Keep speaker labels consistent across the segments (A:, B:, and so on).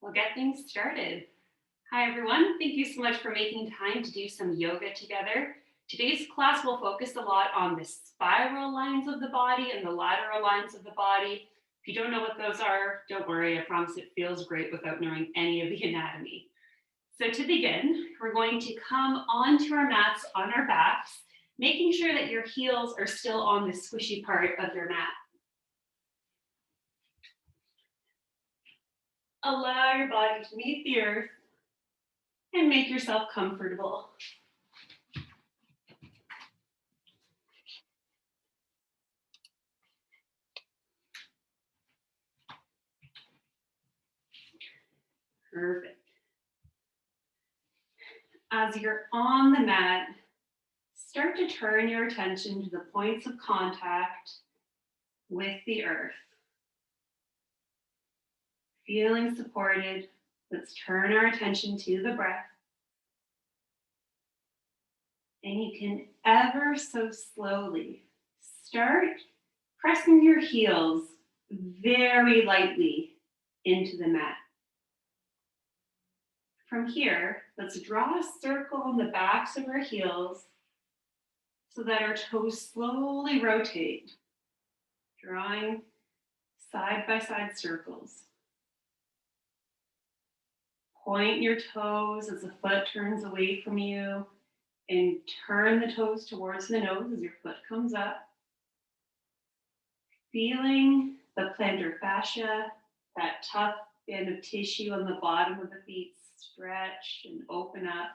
A: We'll get things started. Hi everyone, thank you so much for making time to do some yoga together. Today's class will focus a lot on the spiral lines of the body and the lateral lines of the body. If you don't know what those are, don't worry, I promise it feels great without knowing any of the anatomy. So to begin, we're going to come onto our mats on our backs, making sure that your heels are still on the squishy part of your mat. Allow your body to meet the earth and make yourself comfortable. Perfect. As you're on the mat, start to turn your attention to the points of contact with the earth. Feeling supported, let's turn our attention to the breath. And you can ever so slowly start pressing your heels very lightly into the mat. From here, let's draw a circle on the backs of our heels so that our toes slowly rotate, drawing side-by-side circles. Point your toes as the foot turns away from you and turn the toes towards the nose as your foot comes up. Feeling the plantar fascia, that tough band of tissue on the bottom of the feet stretch and open up.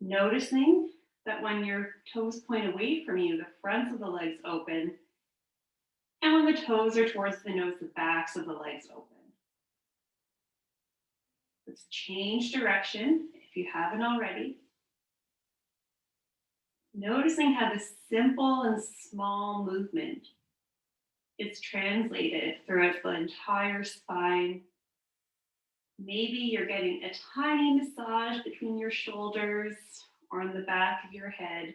A: Noticing that when your toes point away from you, the fronts of the legs open, and when the toes are towards the nose, the backs of the legs open. Let's change direction if you haven't already. Noticing how this simple and small movement is translated throughout the entire spine. Maybe you're getting a tiny massage between your shoulders or on the back of your head,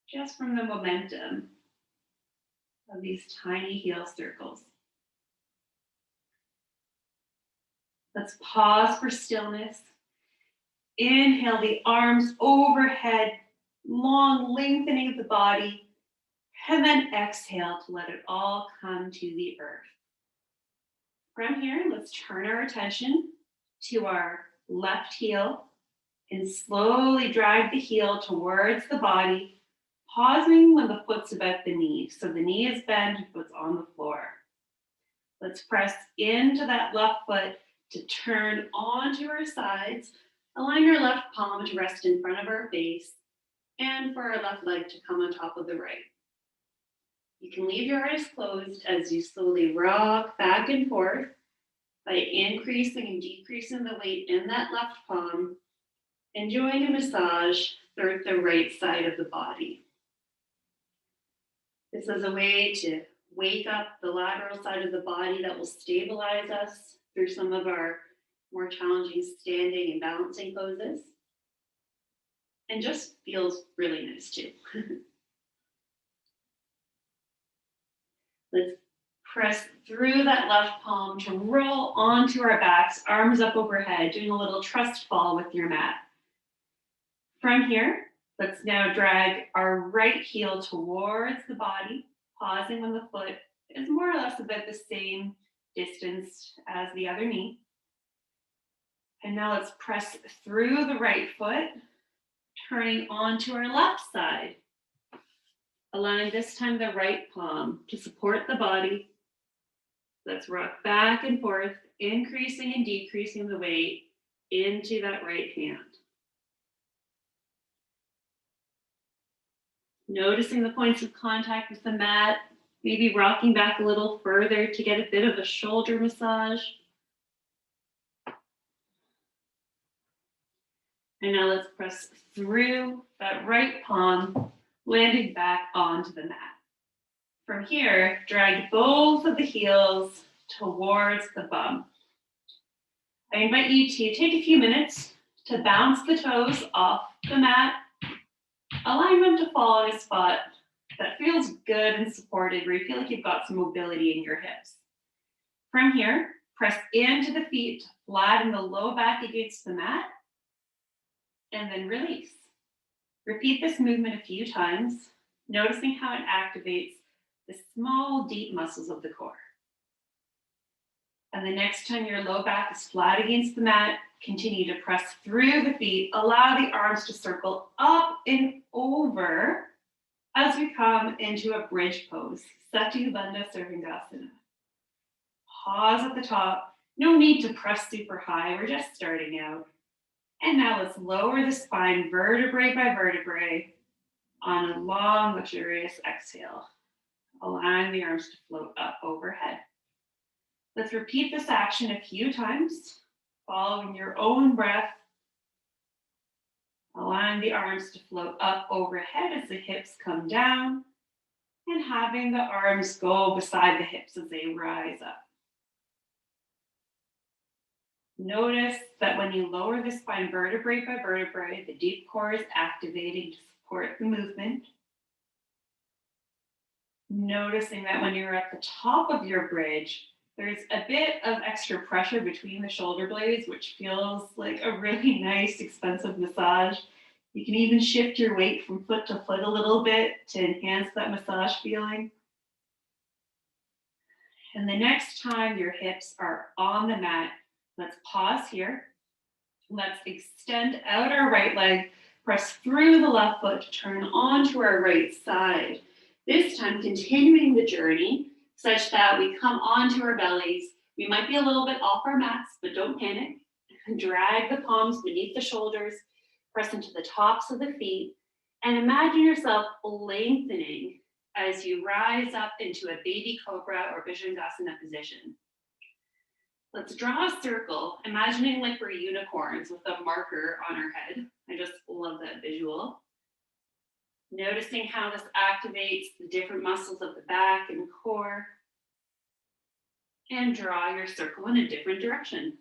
A: just from the momentum of these tiny heel circles. Let's pause for stillness. Inhale the arms overhead, long lengthening of the body, and then exhale to let it all come to the earth. From here, let's turn our attention to our left heel and slowly drive the heel towards the body, pausing when the foot's about the knee. So the knee is bent, the foot's on the floor. Let's press into that left foot to turn onto our sides. Align your left palm to rest in front of our face and for our left leg to come on top of the right. You can leave your eyes closed as you slowly rock back and forth by increasing and decreasing the weight in that left palm, enjoying a massage through the right side of the body. This is a way to wake up the lateral side of the body that will stabilize us through some of our more challenging standing and balancing poses, and just feels really nice too. Let's press through that left palm to roll onto our backs, arms up overhead, doing a little trust fall with your mat. From here, let's now drag our right heel towards the body, pausing when the foot is more or less about the same distance as the other knee. And now let's press through the right foot, turning onto our left side. Allowing this time the right palm to support the body. Let's rock back and forth, increasing and decreasing the weight into that right hand. Noticing the points of contact with the mat, maybe rocking back a little further to get a bit of a shoulder massage. And now let's press through that right palm, landing back onto the mat. From here, drag both of the heels towards the bum. I invite you to take a few minutes to bounce the toes off the mat, allowing them to fall in a spot that feels good and supported, where you feel like you've got some mobility in your hips. From here, press into the feet, flatten the low back against the mat, and then release. Repeat this movement a few times, noticing how it activates the small, deep muscles of the core. And the next time your low back is flat against the mat, continue to press through the feet. Allow the arms to circle up and over as we come into a bridge pose, Sati Bandha Skandasana. Pause at the top. No need to press super high. We're just starting out. And now let's lower the spine vertebrae by vertebrae on a long, luxurious exhale, allowing the arms to float up overhead. Let's repeat this action a few times, following your own breath, allowing the arms to float up overhead as the hips come down, and having the arms go beside the hips as they rise up. Notice that when you lower the spine vertebrae by vertebrae, the deep core is activating to support the movement. Noticing that when you're at the top of your bridge, there's a bit of extra pressure between the shoulder blades, which feels like a really nice, expensive massage. You can even shift your weight from foot to foot a little bit to enhance that massage feeling. And the next time your hips are on the mat, let's pause here. Let's extend out our right leg, press through the left foot to turn onto our right side. This time continuing the journey such that we come onto our bellies. We might be a little bit off our mats, but don't panic. Drag the palms beneath the shoulders, press into the tops of the feet, and imagine yourself lengthening as you rise up into a baby cobra or Bhujangasana position. Let's draw a circle, imagining like we're unicorns with a marker on our head. I just love that visual. Noticing how this activates the different muscles of the back and core. And draw your circle in a different direction.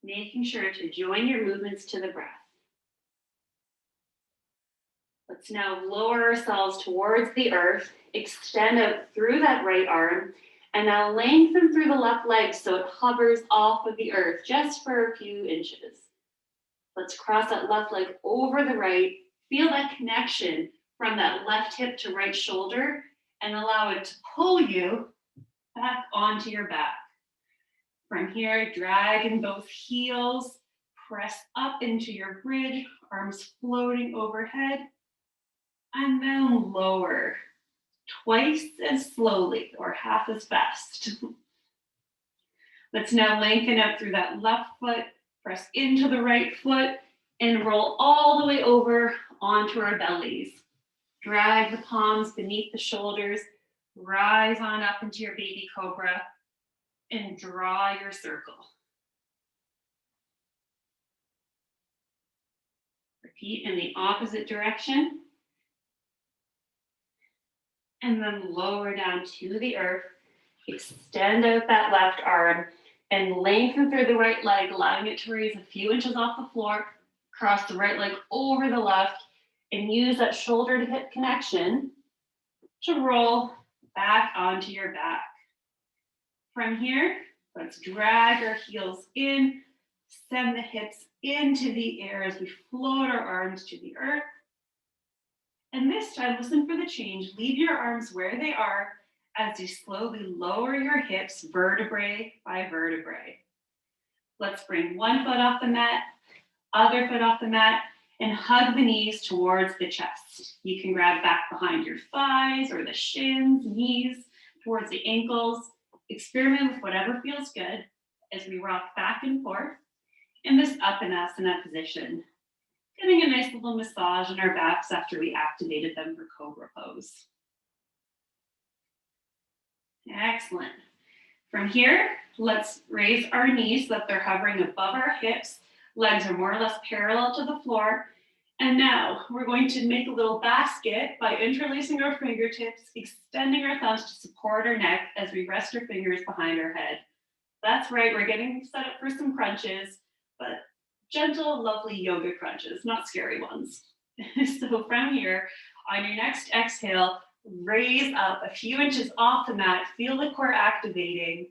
A: Making sure to join your movements to the breath. Let's now lower ourselves towards the earth, extend out through that right arm, and now lengthen through the left leg so it hovers off of the earth just for a few inches. Let's cross that left leg over the right. Feel that connection from that left hip to right shoulder and allow it to pull you back onto your back. From here, drag in both heels, press up into your bridge, arms floating overhead, and then lower twice as slowly or half as fast. Let's now lengthen out through that left foot, press into the right foot, and roll all the way over onto our bellies. Drag the palms beneath the shoulders, rise on up into your baby cobra, and draw your circle. Repeat in the opposite direction. And then lower down to the earth. Extend out that left arm and lengthen through the right leg, allowing it to raise a few inches off the floor. Cross the right leg over the left and use that shoulder to hip connection to roll back onto your back. From here, let's drag our heels in, send the hips into the air as we float our arms to the earth. And this time, listen for the change. Leave your arms where they are as you slowly lower your hips vertebrae by vertebrae. Let's bring one foot off the mat, other foot off the mat, and hug the knees towards the chest. You can grab back behind your thighs or the shins, knees, towards the ankles. Experiment with whatever feels good as we rock back and forth in this Uttanasana position. Getting a nice little massage in our backs after we activated them for Cobra pose. Excellent. From here, let's raise our knees so that they're hovering above our hips. Legs are more or less parallel to the floor. And now we're going to make a little basket by interlacing our fingertips, extending our thumbs to support our neck as we rest our fingers behind our head. That's right, we're getting set up for some crunches, but gentle, lovely yoga crunches, not scary ones. So from here, on your next exhale, Raise up a few inches off the mat, feel the core activating.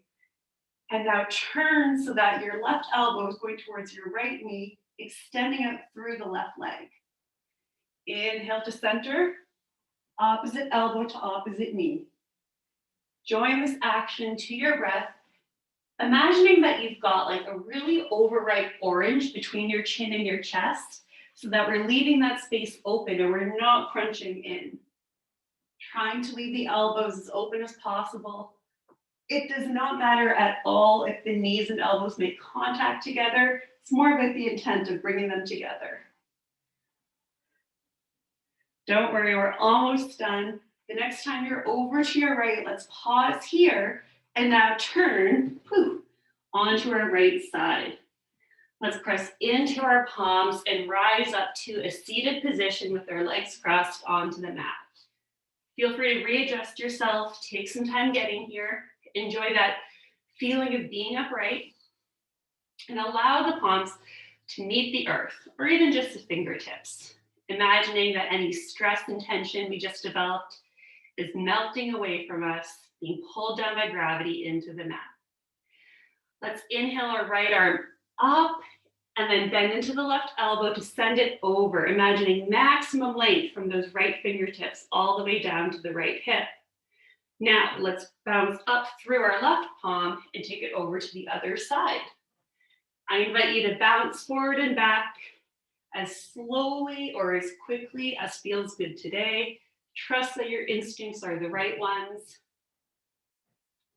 A: And now turn so that your left elbow is going towards your right knee, extending out through the left leg. Inhale to center, opposite elbow to opposite knee. Join this action to your breath, imagining that you've got like a really overripe orange between your chin and your chest, so that we're leaving that space open and we're not crunching in. Trying to leave the elbows as open as possible. It does not matter at all if the knees and elbows make contact together. It's more about the intent of bringing them together. Don't worry, we're almost done. The next time you're over to your right, let's pause here and now turn onto our right side. Let's press into our palms and rise up to a seated position with our legs crossed onto the mat. Feel free to readjust yourself, take some time getting here. Enjoy that feeling of being upright and allow the palms to meet the earth or even just the fingertips. Imagining that any stress and tension we just developed is melting away from us, being pulled down by gravity into the mat. Let's inhale our right arm up and then bend into the left elbow to send it over, imagining maximum length from those right fingertips all the way down to the right hip. Now, let's bounce up through our left palm and take it over to the other side. I invite you to bounce forward and back as slowly or as quickly as feels good today. Trust that your instincts are the right ones.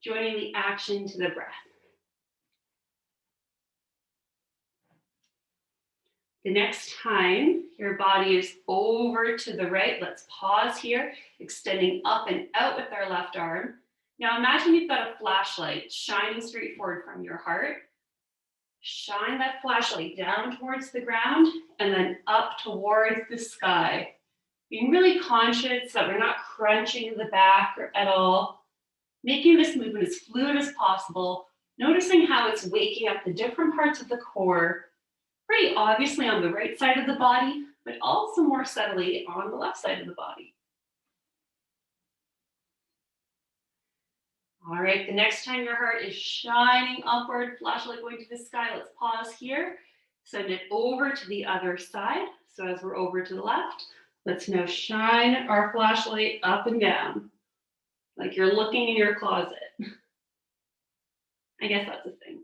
A: Joining the action to the breath. The next time your body is over to the right, let's pause here, extending up and out with our left arm. Now imagine you've got a flashlight shining straight forward from your heart. Shine that flashlight down towards the ground and then up towards the sky. Being really conscious that we're not crunching in the back at all. Making this movement as fluid as possible. Noticing how it's waking up the different parts of the core, pretty obviously on the right side of the body, but also more subtly on the left side of the body. All right, the next time your heart is shining upward, flashlight going to the sky, let's pause here. Send it over to the other side. So as we're over to the left, let's now shine our flashlight up and down, like you're looking in your closet. I guess that's a thing.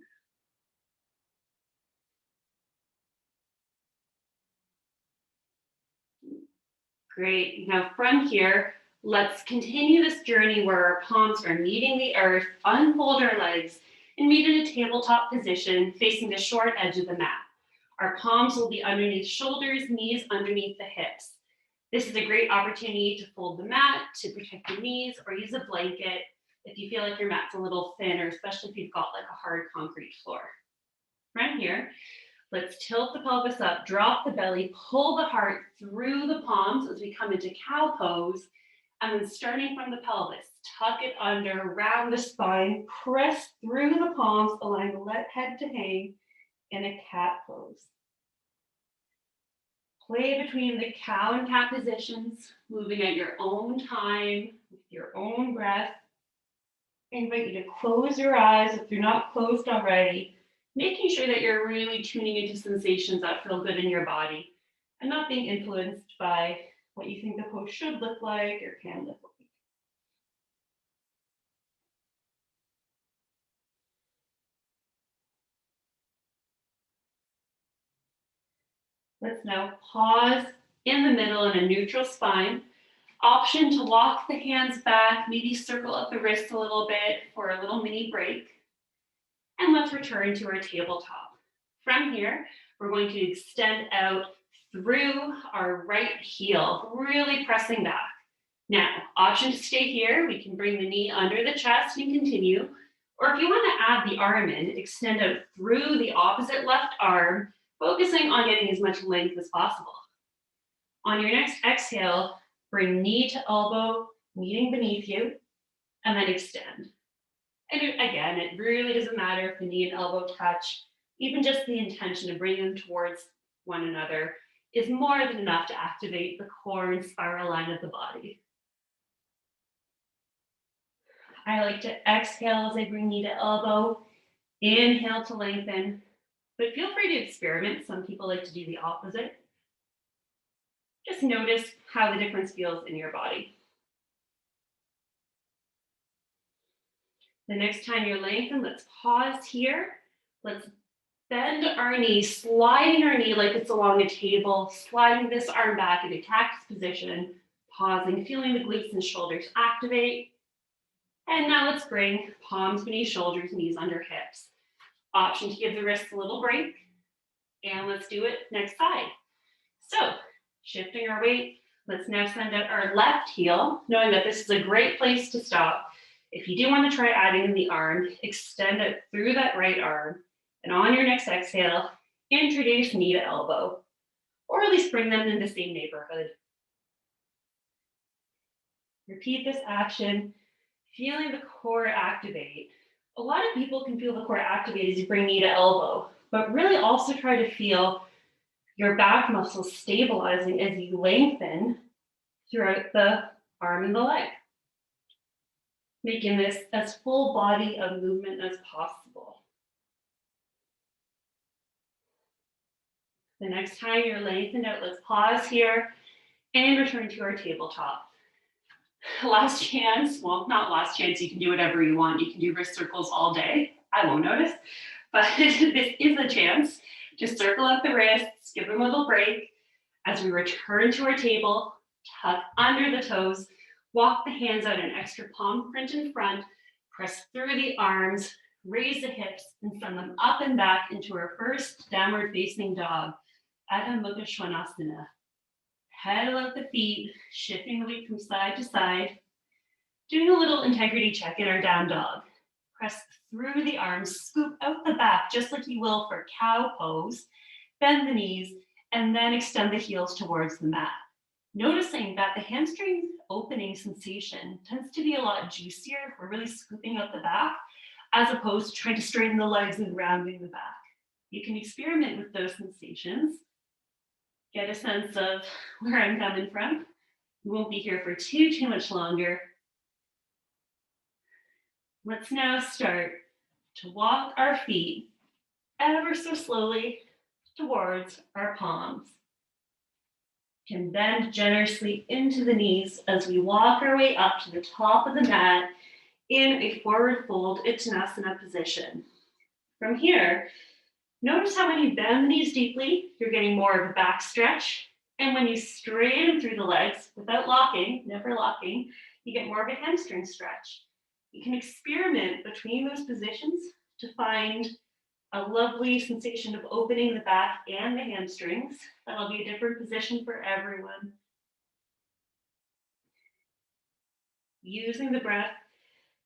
A: Great, now from here, let's continue this journey where our palms are meeting the earth, unfold our legs, and meet in a tabletop position facing the short edge of the mat. Our palms will be underneath shoulders, knees underneath the hips. This is a great opportunity to fold the mat, to protect your knees, or use a blanket if you feel like your mat's a little thin, or especially if you've got like a hard concrete floor. From here, let's tilt the pelvis up, drop the belly, pull the heart through the palms as we come into cow pose. And then starting from the pelvis, tuck it under, round the spine, press through the palms, allowing the head to hang in a cat pose. Play between the cow and cat positions, moving at your own time, with your own breath. I invite you to close your eyes if you're not closed already, making sure that you're really tuning into sensations that feel good in your body and not being influenced by what you think the pose should look like or can look like. Let's now pause in the middle in a neutral spine. Option to walk the hands back, maybe circle up the wrists a little bit for a little mini break. And let's return to our tabletop. From here, we're going to extend out through our right heel, really pressing back. Now, option to stay here. We can bring the knee under the chest and continue. Or if you want to add the arm in, extend out through the opposite left arm, focusing on getting as much length as possible. On your next exhale, bring knee to elbow, meeting beneath you, and then extend. And again, it really doesn't matter if the knee and elbow touch. Even just the intention of bringing them towards one another is more than enough to activate the core and spiral line of the body. I like to exhale as I bring knee to elbow. Inhale to lengthen. But feel free to experiment. Some people like to do the opposite. Just notice how the difference feels in your body. The next time you're lengthened, let's pause here. Let's bend our knee, sliding our knee like it's along a table, sliding this arm back in a cactus position, pausing, feeling the glutes and shoulders activate. And now let's bring palms beneath shoulders, knees under hips. Option to give the wrists a little break. And let's do it next side. So, shifting our weight, let's now send out our left heel, knowing that this is a great place to stop. If you do want to try adding in the arm, extend it through that right arm. And on your next exhale, introduce knee to elbow, or at least bring them in the same neighborhood. Repeat this action, feeling the core activate. A lot of people can feel the core activate as you bring knee to elbow, but really also try to feel your back muscles stabilizing as you lengthen throughout the arm and the leg, making this as full body of movement as possible. The next time you're lengthened out, let's pause here and return to our tabletop. Last chance, well, not last chance, you can do whatever you want. You can do wrist circles all day. I won't notice, but this is a chance. Just circle out the wrists, give them a little break. As we return to our table, tuck under the toes, walk the hands out an extra palm print in front, press through the arms, raise the hips, and send them up and back into our first downward facing dog, Adho Mukha Svanasana. Pedal out the feet, shifting the weight from side to side, doing a little integrity check in our down dog. Press through the arms, scoop out the back, just like you will for cow pose. Bend the knees, and then extend the heels towards the mat. Noticing that the hamstring opening sensation tends to be a lot juicier if we're really scooping out the back, as opposed to trying to straighten the legs and rounding the back. You can experiment with those sensations. Get a sense of where I'm coming from. We won't be here for too much longer. Let's now start to walk our feet ever so slowly towards our palms. Can bend generously into the knees as we walk our way up to the top of the mat in a forward fold Uttanasana position. From here, notice how when you bend the knees deeply, you're getting more of a back stretch. And when you straighten through the legs without locking, never locking, you get more of a hamstring stretch. You can experiment between those positions to find a lovely sensation of opening the back and the hamstrings. That'll be a different position for everyone. Using the breath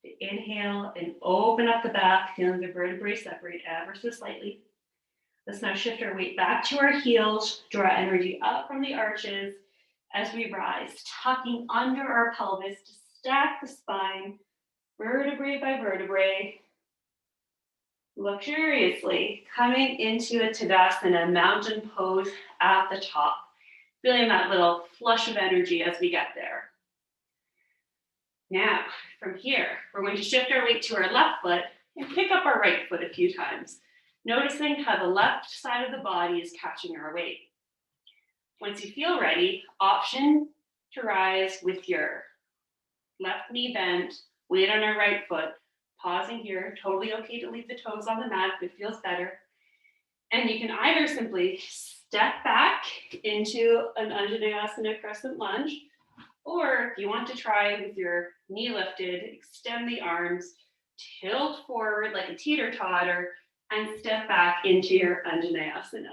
A: to inhale and open up the back, feeling the vertebrae separate ever so slightly. Let's now shift our weight back to our heels, draw energy up from the arches as we rise, tucking under our pelvis to stack the spine, vertebrae by vertebrae, luxuriously coming into a Tadasana, mountain pose at the top, feeling that little flush of energy as we get there. Now, from here, we're going to shift our weight to our left foot and pick up our right foot a few times, noticing how the left side of the body is catching our weight. Once you feel ready, option to rise with your left knee bent, weight on our right foot, pausing here, totally okay to leave the toes on the mat if it feels better. And you can either simply step back into an Untitled Crescent Lunge, or if you want to try with your knee lifted, extend the arms, tilt forward like a teeter-totter, and step back into your Untitled.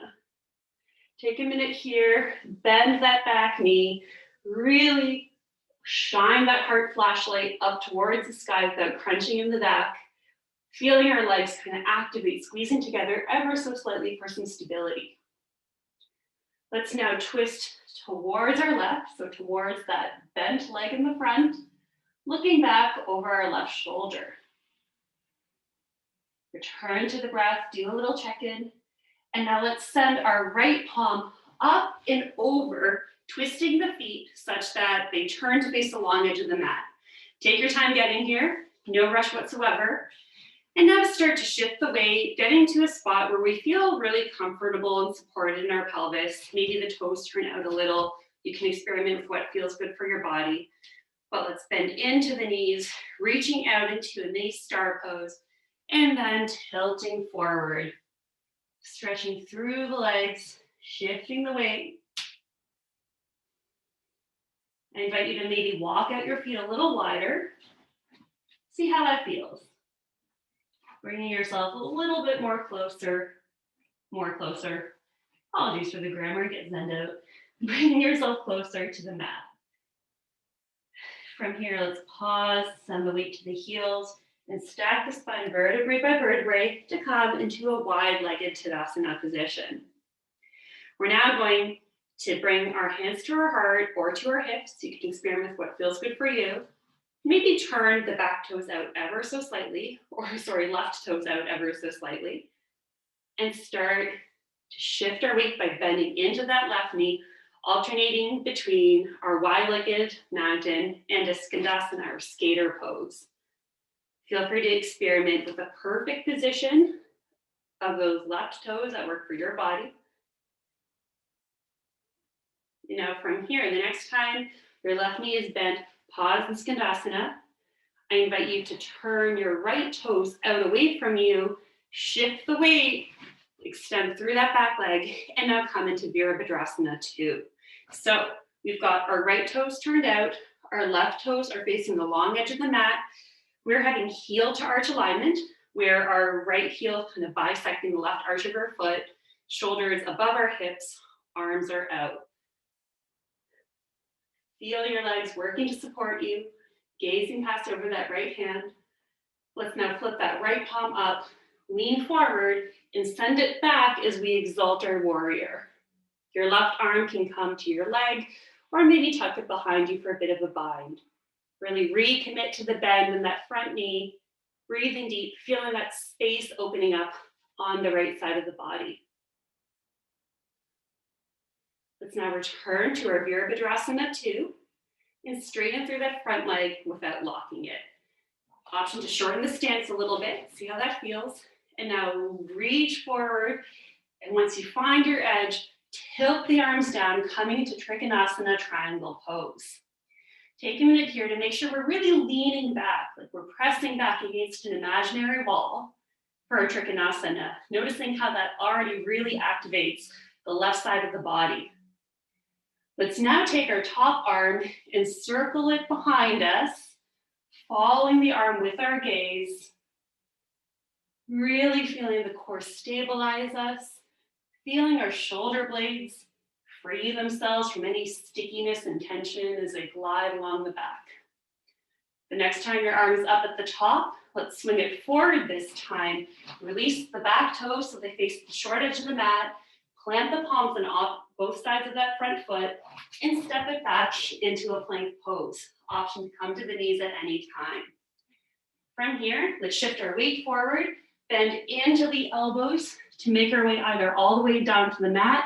A: Take a minute here, bend that back knee, really shine that heart flashlight up towards the sky without crunching in the back, feeling our legs kind of activate, squeezing together ever so slightly for some stability. Let's now twist towards our left, so towards that bent leg in the front, looking back over our left shoulder. Return to the breath, do a little check-in, and now let's send our right palm up and over, twisting the feet such that they turn to face the long edge of the mat. Take your time getting here. No rush whatsoever. And now start to shift the weight, getting to a spot where we feel really comfortable and supported in our pelvis. Maybe the toes turn out a little. You can experiment with what feels good for your body. But let's bend into the knees, reaching out into a nice star pose, and then tilting forward, stretching through the legs, shifting the weight. I invite you to maybe walk out your feet a little wider. See how that feels. Bringing yourself a little bit more closer. Apologies for the grammar, get zened out. Bringing yourself closer to the mat. From here, let's pause, send the weight to the heels, and stack the spine vertebrae by vertebrae to come into a wide-legged Tadasana position. We're now going to bring our hands to our heart or to our hips. You can experiment with what feels good for you. Maybe turn the back toes out ever so slightly, left toes out ever so slightly, and start to shift our weight by bending into that left knee, alternating between our wide-legged mountain and a Skandasana or skater pose. Feel free to experiment with the perfect position of those left toes that work for your body. Now from here, the next time your left knee is bent, pause in Skandasana. I invite you to turn your right toes out away from you, shift the weight, extend through that back leg, and now come into Veerabhadrasana 2. So we've got our right toes turned out, our left toes are facing the long edge of the mat. We're having heel to arch alignment, where our right heel kind of bisecting the left arch of our foot, shoulders above our hips, arms are out. Feel your legs working to support you, gazing past over that right hand. Let's now flip that right palm up, lean forward, and send it back as we exalt our warrior. Your left arm can come to your leg, or maybe tuck it behind you for a bit of a bind. Really recommit to the bend in that front knee, breathing deep, feeling that space opening up on the right side of the body. Let's now return to our Veerabhadrasana 2 and straighten through that front leg without locking it. Option to shorten the stance a little bit, see how that feels. And now reach forward, and once you find your edge, tilt the arms down, coming into Trikonasana triangle pose. Take a minute here to make sure we're really leaning back, like we're pressing back against an imaginary wall for our Trikonasana, noticing how that already really activates the left side of the body. Let's now take our top arm and circle it behind us, following the arm with our gaze, really feeling the core stabilize us, feeling our shoulder blades free themselves from any stickiness and tension as they glide along the back. The next time your arm is up at the top, let's swing it forward this time. Release the back toes so they face the short edge of the mat. Plant the palms on both sides of that front foot and step it back into a plank pose. Option to come to the knees at any time. From here, let's shift our weight forward, bend into the elbows to make our way either all the way down to the mat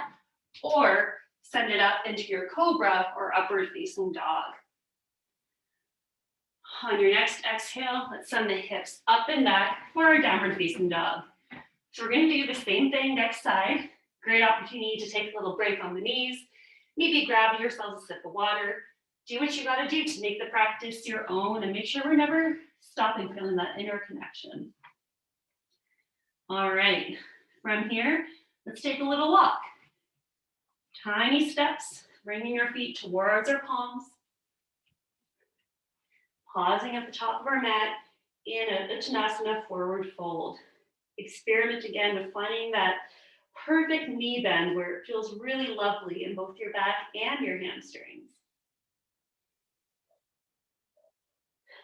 A: or send it up into your cobra or upward facing dog. On your next exhale, let's send the hips up and back for our downward facing dog. So we're going to do the same thing next side. Great opportunity to take a little break on the knees. Maybe grab yourself a sip of water. Do what you got to do to make the practice your own and make sure we're never stopping feeling that inner connection. All right, from here, let's take a little walk. Tiny steps, bringing your feet towards our palms. Pausing at the top of our mat in a Uttanasana forward fold. Experiment again with finding that perfect knee bend where it feels really lovely in both your back and your hamstrings.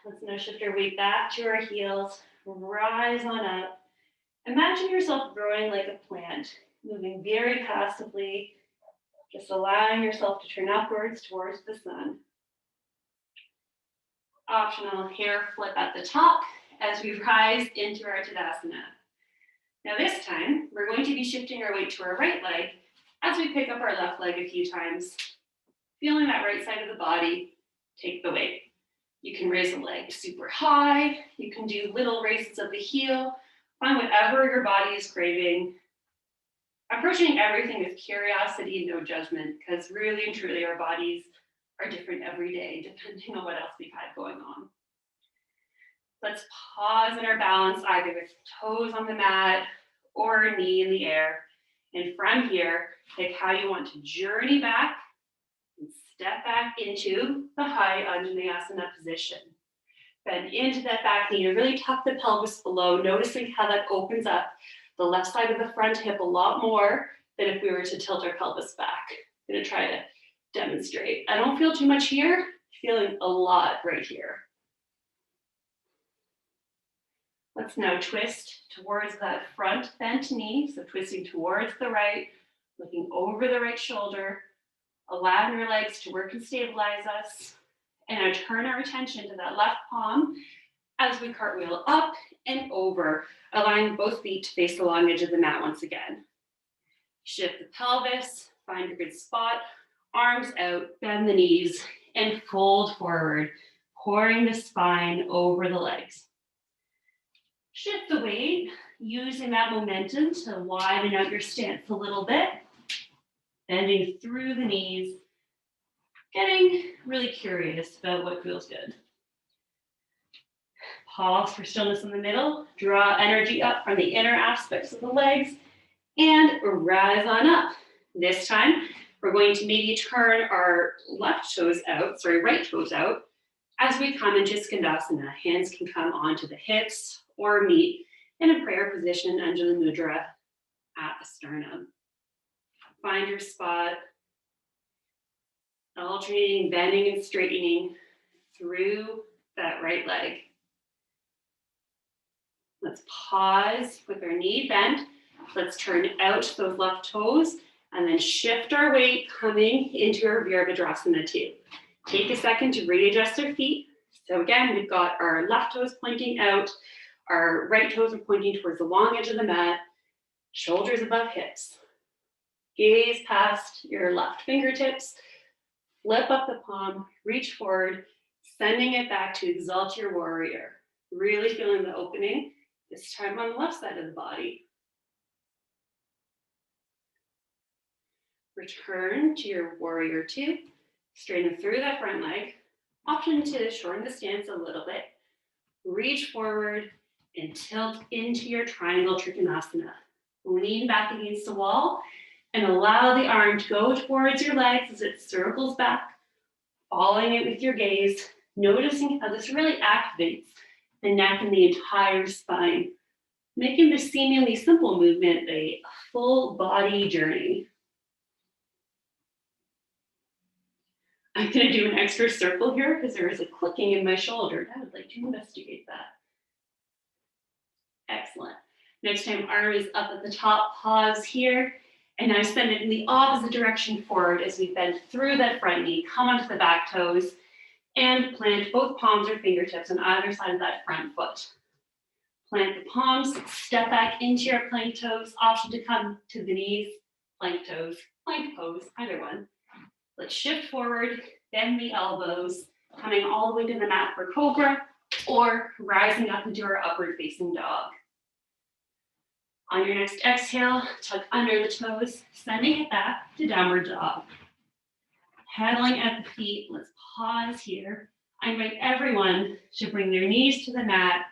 A: Let's now shift our weight back to our heels, rise on up. Imagine yourself growing like a plant, moving very passively, just allowing yourself to turn upwards towards the sun. Optional hair flip at the top as we rise into our Tadasana. Now this time, we're going to be shifting our weight to our right leg as we pick up our left leg a few times. Feeling that right side of the body, take the weight. You can raise the leg super high. You can do little raises of the heel. Find whatever your body is craving. Approaching everything with curiosity and no judgment, because really and truly our bodies are different every day, depending on what else we've had going on. Let's pause in our balance, either with toes on the mat or a knee in the air. And from here, pick how you want to journey back and step back into the high Navasana position. Bend into that back knee and really tuck the pelvis below, noticing how that opens up the left side of the front hip a lot more than if we were to tilt our pelvis back. I'm gonna try to demonstrate. I don't feel too much here, feeling a lot right here. Let's now twist towards that front bent knee. So twisting towards the right, looking over the right shoulder, allowing your legs to work and stabilize us. And now turn our attention to that left palm as we cartwheel up and over, allowing both feet to face the long edge of the mat once again. Shift the pelvis, find your good spot, arms out, bend the knees, and fold forward, pouring the spine over the legs. Shift the weight, using that momentum to widen out your stance a little bit, bending through the knees, getting really curious about what feels good. Pause for stillness in the middle, draw energy up from the inner aspects of the legs, and rise on up. This time, we're going to maybe turn our right toes out as we come into Skandasana. Hands can come onto the hips or meet in a prayer position under the mudra at the sternum. Find your spot, alternating, bending and straightening through that right leg. Let's pause with our knee bent. Let's turn out those left toes and then shift our weight coming into our Veerabhadrasana too. Take a second to readjust our feet. So again, we've got our left toes pointing out, our right toes are pointing towards the long edge of the mat, shoulders above hips. Gaze past your left fingertips, flip up the palm, reach forward, sending it back to exalt your warrior. Really feeling the opening, this time on the left side of the body. Return to your warrior two, straighten through that front leg, option to shorten the stance a little bit, reach forward and tilt into your triangle Trikonasana. Lean back against the wall and allow the arm to go towards your legs as it circles back, following it with your gaze, noticing how this really activates the neck and the entire spine, making this seemingly simple movement a full body journey. I'm going to do an extra circle here because there is a clicking in my shoulder. I would like to investigate that. Excellent. Next time, arm is up at the top, pause here, and now send it in the opposite direction forward as we bend through that front knee, come onto the back toes, and plant both palms or fingertips on either side of that front foot. Plant the palms, step back into your plank toes, option to come to the knees, plank toes, plank pose, either one. Let's shift forward, bend the elbows, coming all the way to the mat for cobra, or rising up into our upward facing dog. On your next exhale, tuck under the toes, sending it back to downward dog. Pedaling at the feet, let's pause here. I invite everyone to bring their knees to the mat,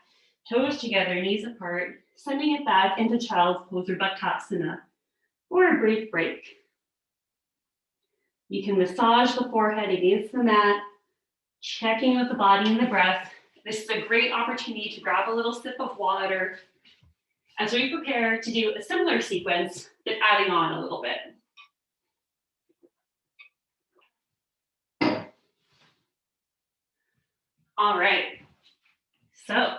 A: toes together, knees apart, sending it back into child's pose or Tadasana, or a brief break. You can massage the forehead against the mat, checking with the body and the breath. This is a great opportunity to grab a little sip of water as we prepare to do a similar sequence, but adding on a little bit. All right, so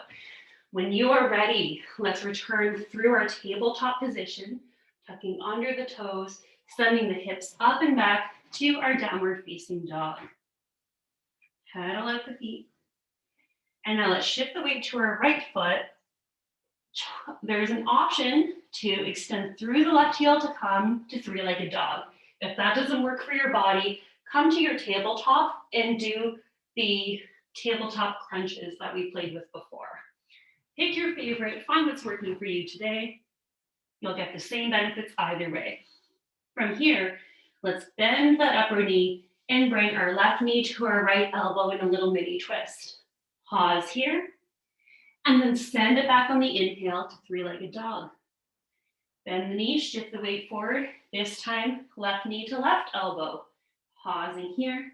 A: when you are ready, let's return through our tabletop position, tucking under the toes, sending the hips up and back to our downward facing dog. Pedal at the feet. And now let's shift the weight to our right foot. There's an option to extend through the left heel to come to three-legged dog. If that doesn't work for your body, come to your tabletop and do the
B: tabletop crunches that we played with before. Pick your favorite, find what's working for you today. You'll get the same benefits either way. From here, let's bend that upper knee and bring our left knee to our right elbow in a little mini twist. Pause here, and then send it back on the inhale to three-legged dog. Bend the knee, shift the weight forward. This time, left knee to left elbow. Pausing here,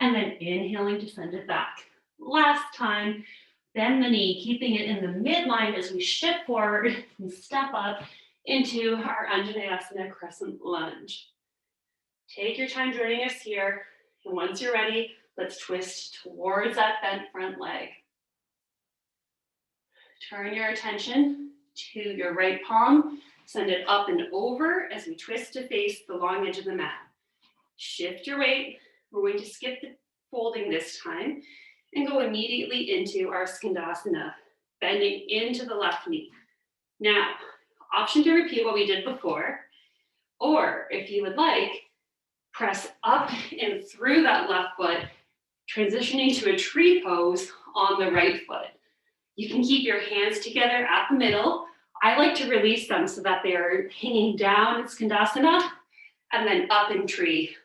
B: and then inhaling to send it back. Last time, bend the knee, keeping it in the midline as we shift forward and step up into our Untitled Crescent Lunge. Take your time joining us here, and once you're ready, let's twist towards that bent front leg. Turn your attention to your right palm, send it up and over as we twist to face the long edge of the mat. Shift your weight. We're going to skip the folding this time and go immediately into our Skandasana, bending into the left knee. Now, option to repeat what we did before, or if you would like, press up and through that left foot, transitioning to a tree pose on the right foot. You can keep your hands together at the middle. I like to release them so that they are hanging down in Skandasana and then up in tree.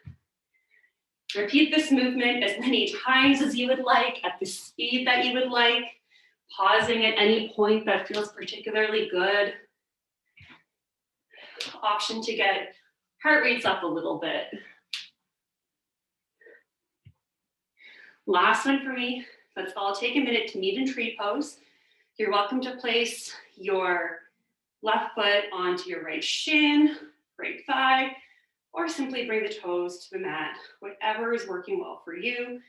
B: Repeat this movement as many times as you would like, at the speed that you would like, pausing at any point that feels particularly good. Option to get heart rates up a little bit. Last one for me. Let's all take a minute to meet in tree pose. You're welcome to place your left foot onto your right shin, right thigh, or simply bring the toes to the mat, whatever is working well for you.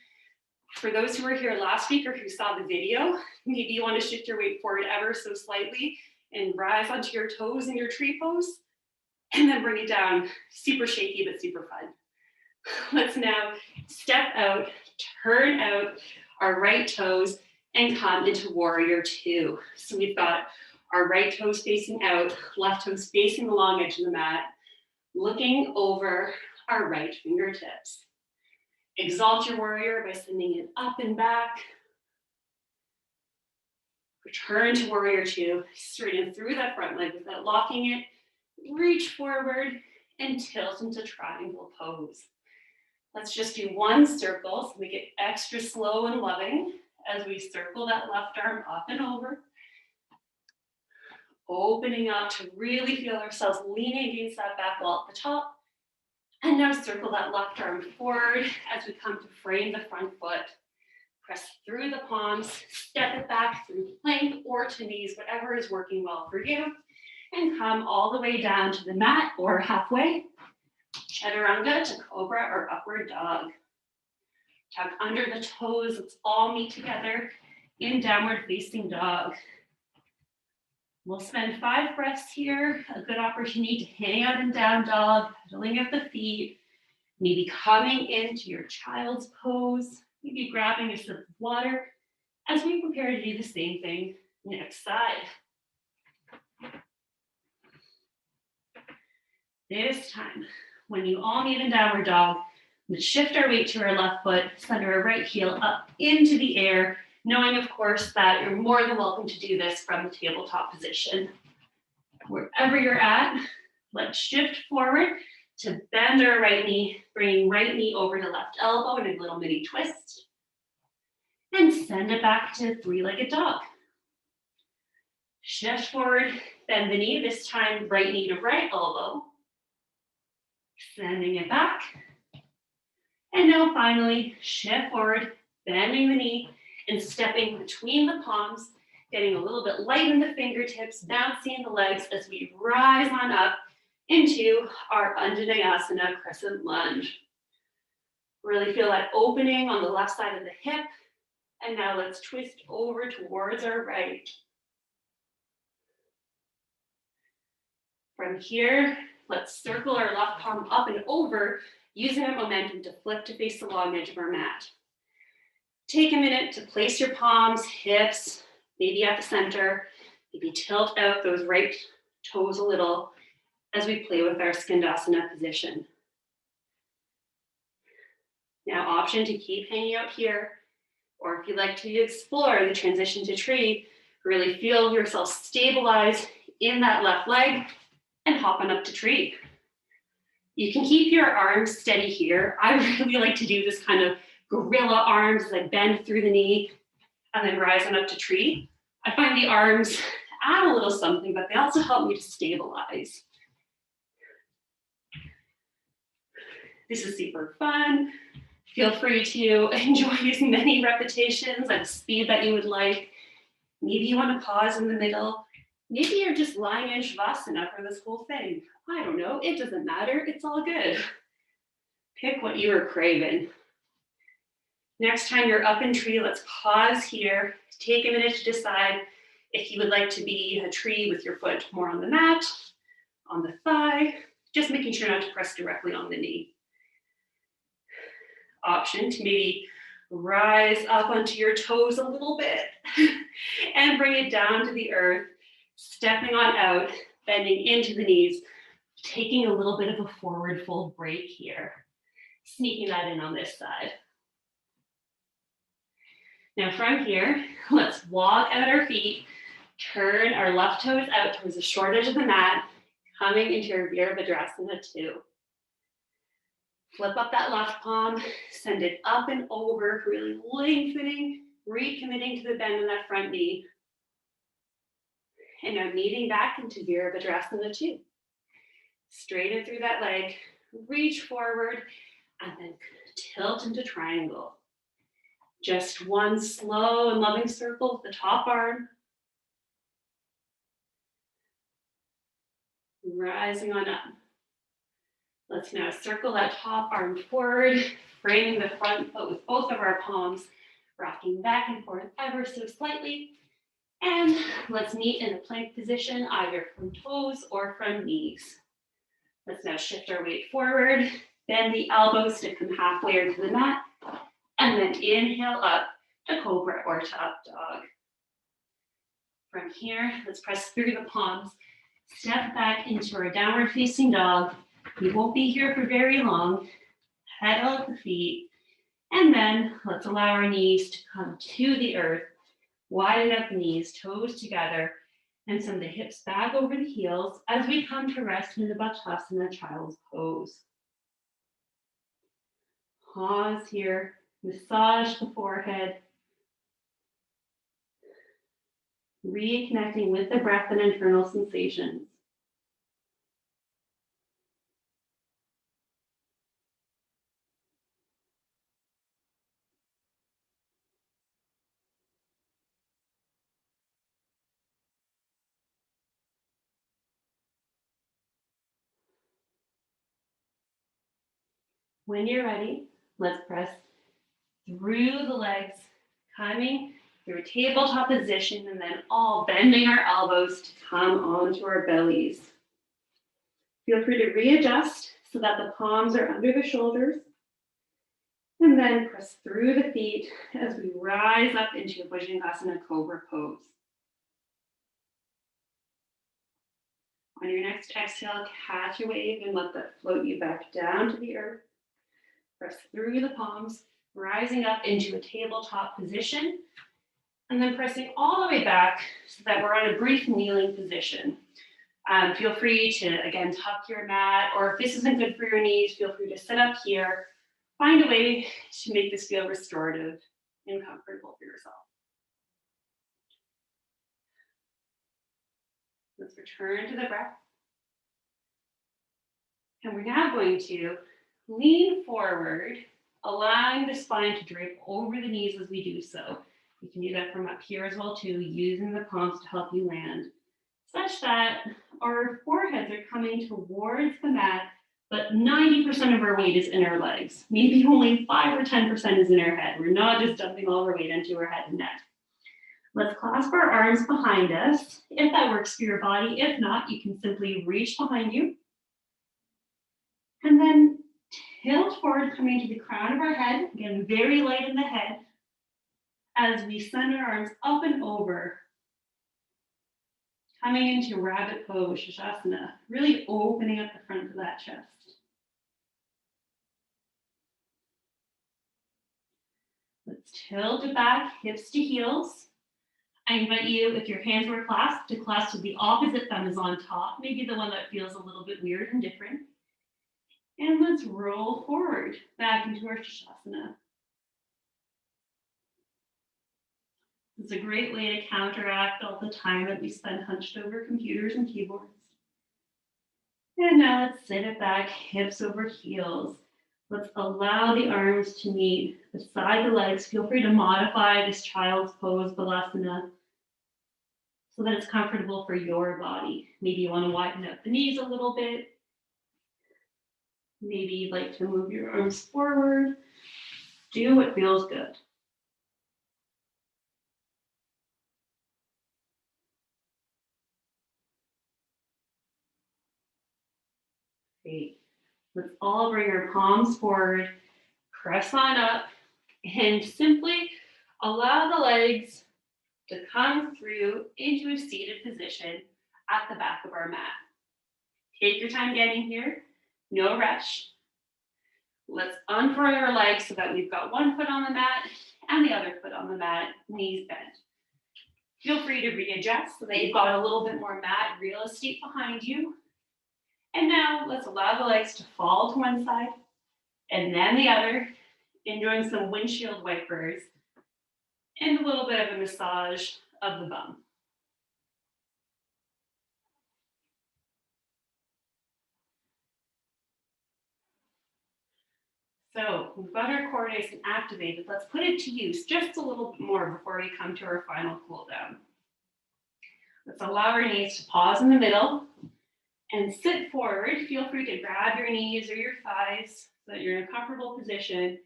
B: For those who were here last week or who saw the video, maybe you want to shift your weight forward ever so slightly and rise onto your toes in your tree pose, and then bring it down. Super shaky, but super fun. Let's now step out, turn out our right toes, and come into warrior two. So we've got our right toes facing out, left toes facing the long edge of the mat, looking over our right fingertips. Exalt your warrior by sending it up and back. Return to warrior two, straighten through that front leg without locking it. Reach forward and tilt into triangle pose. Let's just do one circle, so make it extra slow and loving as we circle that left arm up and over. Opening up to really feel ourselves leaning against that back wall at the top. And now circle that left arm forward as we come to frame the front foot. Press through the palms, step it back through plank or to knees, whatever is working well for you. And come all the way down to the mat or halfway. Chaturanga to cobra or upward dog. Tuck under the toes, let's all meet together in downward facing dog. We'll spend 5 breaths here, a good opportunity to hang out in down dog, pedaling at the feet, maybe coming into your child's pose, maybe grabbing a sip of water as we prepare to do the same thing next side. This time, when you all meet in downward dog, let's shift our weight to our left foot, send our right heel up into the air, knowing, of course, that you're more than welcome to do this from the tabletop position. Wherever you're at, let's shift forward to bend our right knee, bringing right knee over to left elbow in a little mini twist, and send it back to three-legged dog. Shift forward, bend the knee, this time right knee to right elbow, sending it back. And now finally, shift forward, bending the knee, and stepping between the palms, getting a little bit light in the fingertips, bouncing the legs as we rise on up into our Untitled Crescent Lunge. Really feel that opening on the left side of the hip. And now let's twist over towards our right. From here, let's circle our left palm up and over, using that momentum to flip to face the long edge of our mat. Take a minute to place your palms, hips, maybe at the center, maybe tilt out those right toes a little as we play with our Skandasana position. Now, option to keep hanging out here, Or if you like to explore the transition to tree, really feel yourself stabilize in that left leg and hop on up to tree. You can keep your arms steady here. I really like to do this kind of gorilla arms as I bend through the knee and then rise on up to tree. I find the arms add a little something, but they also help me to stabilize. This is super fun. Feel free to enjoy as many repetitions at a speed that you would like. Maybe you want to pause in the middle. Maybe you're just lying in Shashasana for this whole thing. I don't know, it doesn't matter, it's all good. Pick what you are craving. Next time you're up in tree, let's pause here. Take a minute to decide if you would like to be a tree with your foot more on the mat, on the thigh, just making sure not to press directly on the knee. Option to maybe rise up onto your toes a little bit and bring it down to the earth, stepping on out, bending into the knees, taking a little bit of a forward fold break here, sneaking that in on this side. Now from here, let's walk out our feet, turn our left toes out towards the short edge of the mat, coming into your Veerabhadrasana 2. Flip up that left palm, send it up and over, really lengthening, recommitting to the bend in that front knee. And now kneading back into Veerabhadrasana 2. Straighten through that leg, reach forward, and then tilt into triangle. Just one slow and loving circle with the top arm. Rising on up. Let's now circle that top arm forward, framing the front foot with both of our palms, rocking back and forth ever so slightly. And let's meet in a plank position, either from toes or from knees. Let's now shift our weight forward, bend the elbows to come halfway into the mat, and then inhale up to cobra or to up dog. From here, let's press through the palms, step back into our downward facing dog. We won't be here for very long. Head out the feet, and then let's allow our knees to come to the earth. Widen up the knees, toes together, and send the hips back over the heels as we come to rest in the Navasana child's pose. Pause here, massage the forehead, reconnecting with the breath and internal sensations. When you're ready, let's press through the legs, coming through a tabletop position, and then all bending our elbows to come onto our bellies. Feel free to readjust so that the palms are under the shoulders, and then press through the feet as we rise up into a Bhujangasana Cobra pose. On your next exhale, catch a wave and let that float you back down to the earth. Press through the palms, rising up into a tabletop position, and then pressing all the way back so that we're on a brief kneeling position. Feel free to, again, tuck your mat, or if this isn't good for your knees, feel free to sit up here. Find a way to make this feel restorative and comfortable for yourself. Let's return to the breath. And we're now going to lean forward, allowing the spine to drape over the knees as we do so. You can do that from up here as well too, using the palms to help you land, such that our foreheads are coming towards the mat, but 90% of our weight is in our legs. Maybe only 5 or 10% is in our head. We're not just dumping all our weight into our head and neck. Let's clasp our arms behind us, if that works for your body. If not, you can simply reach behind you. And then tilt forward, coming to the crown of our head. Again, very light in the head. As we send our arms up and over, coming into rabbit pose, Shashasana, really opening up the front of that chest. Let's
A: Let's tilt it back, hips to heels. I invite you, if your hands were clasped, to clasp with the opposite thumb is on top, maybe the one that feels a little bit weird and different. And let's roll forward back into our Shashasana. It's a great way to counteract all the time that we spend hunched over computers and keyboards. And now let's sit it back, hips over heels. Let's allow the arms to meet beside the legs. Feel free to modify this child's pose, Balasana, so that it's comfortable for your body. Maybe you want to widen up the knees a little bit. Maybe you'd like to move your arms forward. Do what feels good. Great. Let's all bring our palms forward, press on up, and simply allow the legs to come through into a seated position at the back of our mat. Take your time getting here, no rush. Let's unfurl our legs so that we've got one foot on the mat and the other foot on the mat, knees bent. Feel free to readjust so that you've got a little bit more mat real estate behind you. And now let's allow the legs to fall to one side and then the other, enjoying some windshield wipers and a little bit of a massage of the bum. So we've got our core nice and activated. Let's put it to use just a little bit more before we come to our final cool down. Let's allow our knees to pause in the middle and sit forward. Feel free to grab your knees or your thighs so that you're in a comfortable position,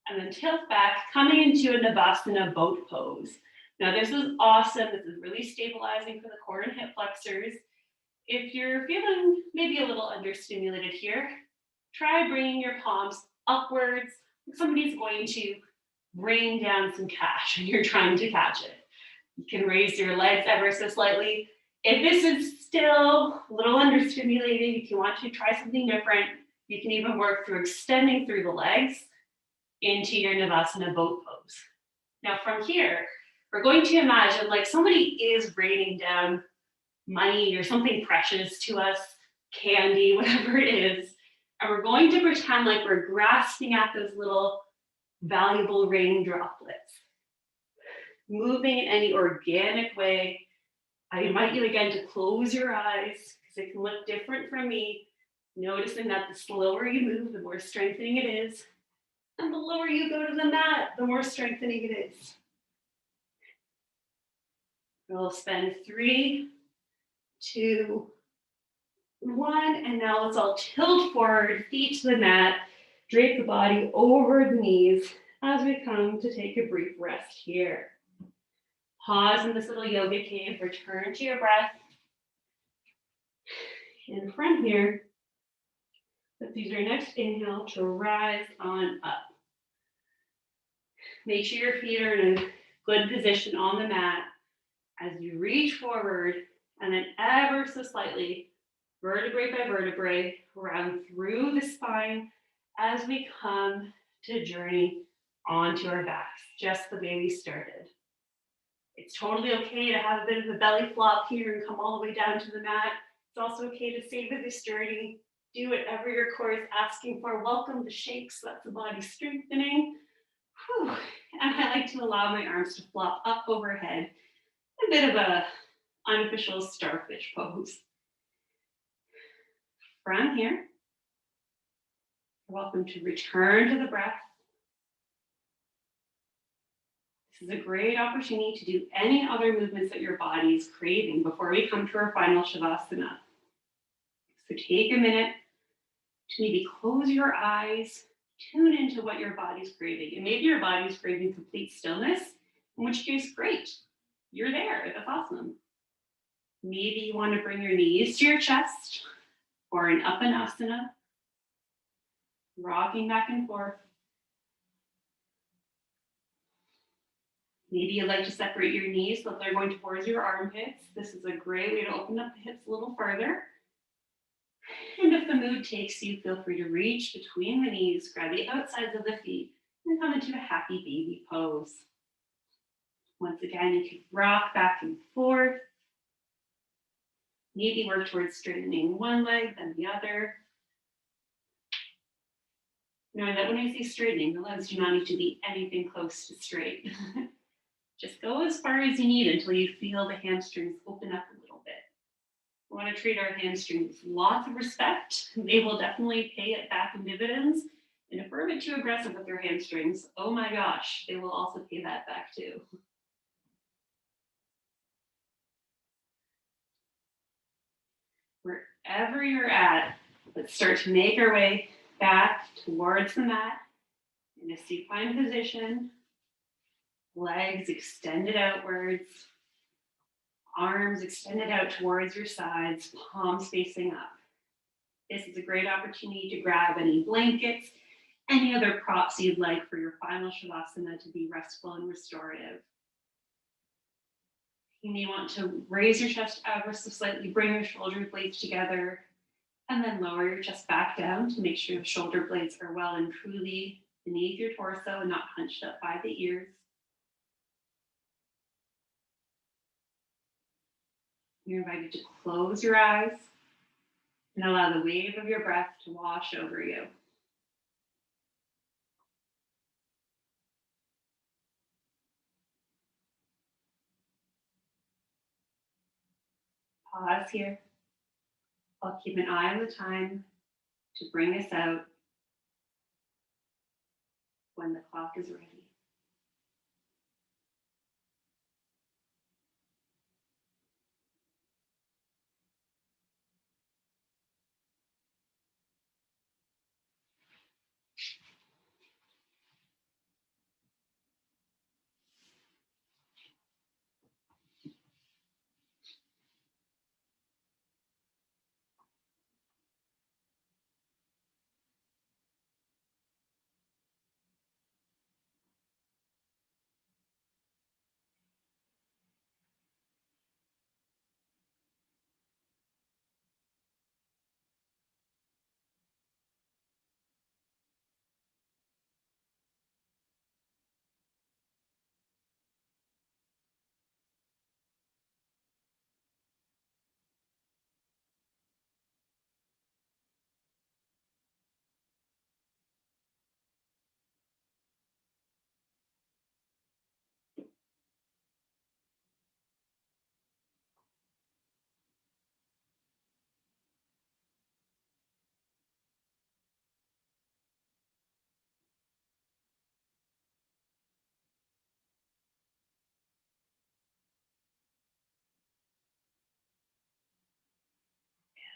A: and then tilt back, coming into a Navasana boat pose. Now this is awesome. This is really stabilizing for the core and hip flexors. If you're feeling maybe a little understimulated here, try bringing your palms upwards. Somebody's going to rain down some cash and you're trying to catch it. You can raise your legs ever so slightly. If this is still a little understimulating, if you want to try something different, you can even work through extending through the legs into your Navasana boat pose. Now from here, we're going to imagine like somebody is raining down money or something precious to us, candy, whatever it is. And we're going to pretend like we're grasping at those little valuable rain droplets. Moving in any organic way. I invite you again to close your eyes because it can look different from me. Noticing that the slower you move, the more strengthening it is. And the lower you go to the mat, the more strengthening it is. We'll spend 3, 2, 1, and now let's all tilt forward, feet to the mat, drape the body over the knees as we come to take a brief rest here. Pause in this little yoga cave, return to your breath. In front here, let's use our next inhale to rise on up. Make sure your feet are in a good position on the mat as you reach forward and then ever so slightly, vertebrae by vertebrae, round through the spine as we come to journey onto our backs, just the way we started. It's totally okay to have a bit of a belly flop here and come all the way down to the mat. It's also okay to savor this journey. Do whatever your core is asking for. Welcome the shakes, that's the body strengthening. Whew. And I like to allow my arms to flop up overhead. A bit of a unofficial starfish pose. From here, you're welcome to return to the breath. This is a great opportunity to do any other movements that your body is craving before we come to our final Shavasana. So take a minute to maybe close your eyes, tune into what your body's craving. And maybe your body's craving complete stillness, in which case, great, you're there, that's awesome. Maybe you want to bring your knees to your chest or an Uppanasana, rocking back and forth. Maybe you'd like to separate your knees so that they're going towards your armpits. This is a great way to open up the hips a little further. And if the mood takes you, feel free to reach between the knees, grab the outsides of the feet, And come into a happy baby pose. Once again, you can rock back and forth. Maybe work towards straightening one leg, then the other. Knowing that when I say straightening, the legs do not need to be anything close to straight. Just go as far as you need until you feel the hamstrings open up a little bit. We want to treat our hamstrings with lots of respect. They will definitely pay it back in dividends. And if we're a bit too aggressive with their hamstrings, oh my gosh, they will also pay that back too. Wherever you're at, let's start to make our way back towards the mat in a supine position. Legs extended outwards, arms extended out towards your sides, palms facing up. This is a great opportunity to grab any blankets, any other props you'd like for your final Shashasana to be restful and restorative. You may want to raise your chest ever so slightly, bring your shoulder blades together, and then lower your chest back down to make sure the shoulder blades are well and truly beneath your torso and not hunched up by the ears. You're invited to close your eyes and allow the wave of your breath to wash over you. Pause here. I'll keep an eye on the time to bring us out when the clock is ready.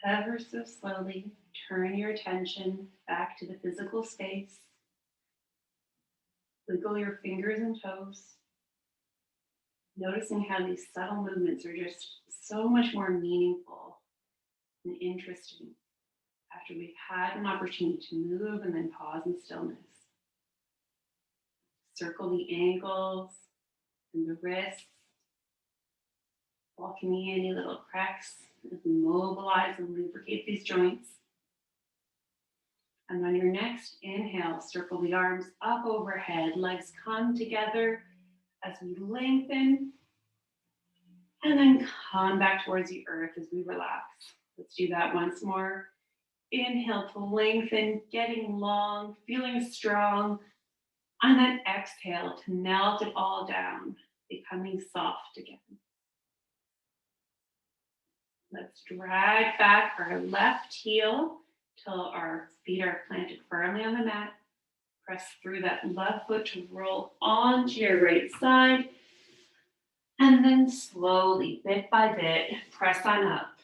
A: Ever so slowly, turn your attention back to the physical space. Wiggle your fingers and toes, noticing how these subtle movements are just so much more meaningful and interesting after we've had an opportunity to move and then pause in stillness. Circle the ankles and the wrists, welcoming any little cracks as we mobilize and lubricate these joints. And on your next inhale, circle the arms up overhead, legs come together as we lengthen, and then come back towards the earth as we relax. Let's do that once more. Inhale to lengthen, getting long, feeling strong, and then exhale to melt it all down, becoming soft again. Let's drag back our left heel till our feet are planted firmly on the mat. Press through that left foot to roll onto your right side. And then slowly, bit by bit, press on up.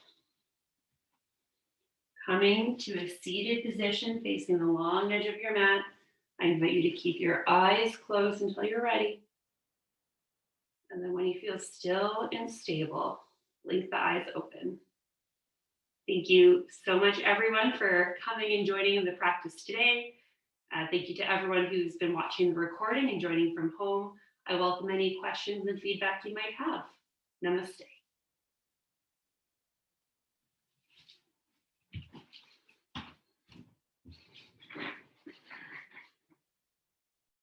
A: Coming to a seated position facing the long edge of your mat, I invite you to keep your eyes closed until you're ready. And then when you feel still and stable, blink the eyes open. Thank you so much, everyone, for coming and joining in the practice today. Thank you to everyone who's been watching the recording and joining from home. I welcome any questions and feedback you might have. Namaste.